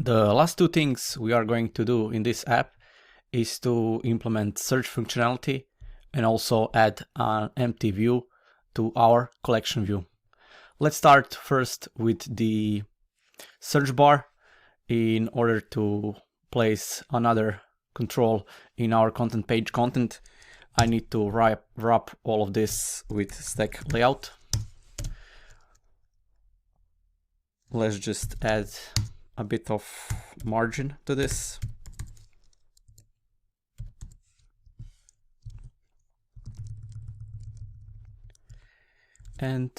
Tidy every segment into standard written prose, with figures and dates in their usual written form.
The last two things we are going to do in this app is to implement search functionality and also add an empty view to our collection view. Let's start first with the search bar. In order to place another control in our content page content, I need to wrap all of this with stack layout. Let's just add a bit of margin to this. And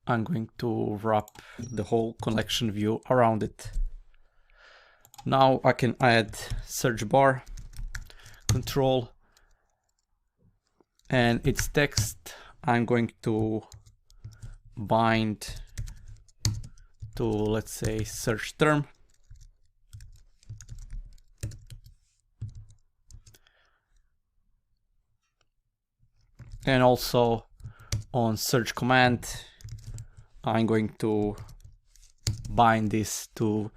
I'm going to wrap the whole collection view around it. Now I can add search bar control, and its text I'm going to bind to, let's say, search term. And also on search command, I'm going to bind this to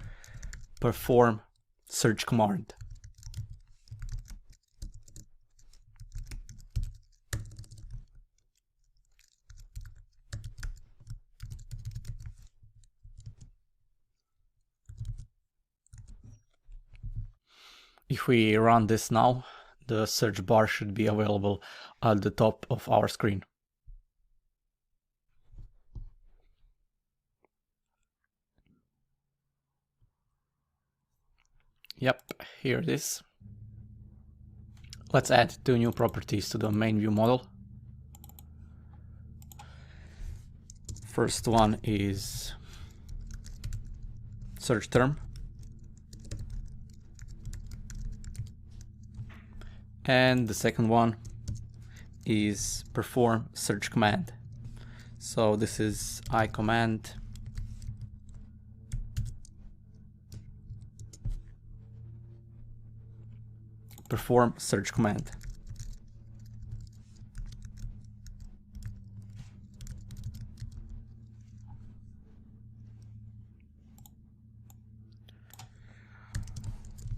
perform search command. If we run this now, the search bar should be available at the top of our screen. Yep, here it is. Let's add two new properties to the main view model. First one is search term. And the second one is perform search command. So this is I command perform search command.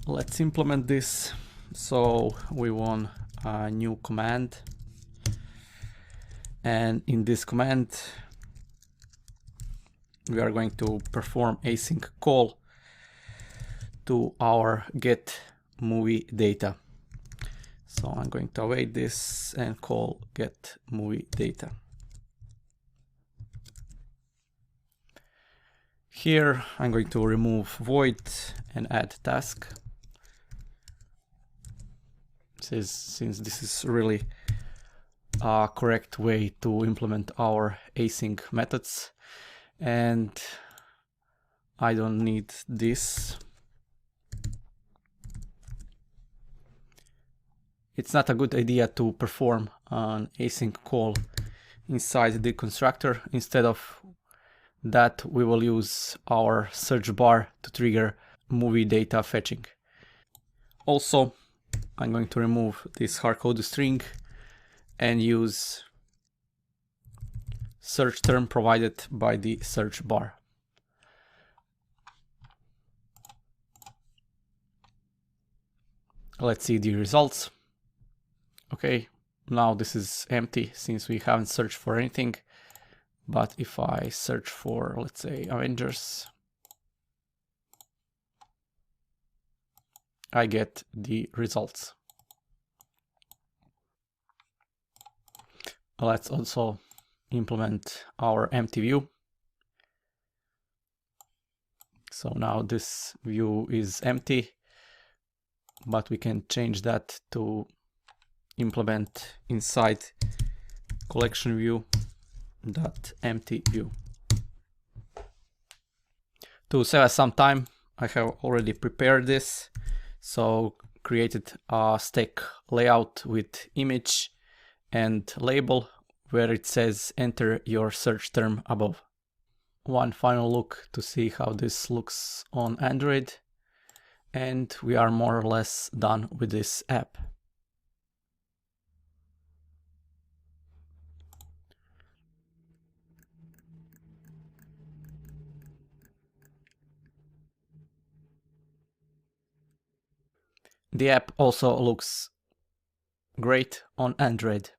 Let's implement this. So we want a new command, and in this command we are going to perform async call to our get movie data. So I'm going to await this and call get movie data. Here I'm going to remove void and add task. Since this is really a correct way to implement our async methods, and I don't need this. It's not a good idea to perform an async call inside the constructor. Instead of that, we will use our search bar to trigger movie data fetching. Also, I'm going to remove this hardcode string and use search term provided by the search bar. Let's see the results. Okay, now this is empty since we haven't searched for anything. But if I search for, let's say, Avengers, I get the results. Let's also implement our empty view. So now this view is empty, but we can change that to implement inside collection view dot empty view. To save us some time, I have already prepared this. So created a stack layout with image and label where it says enter your search term above. One final look to see how this looks on Android, and we are more or less done with this app. The app also looks great on Android.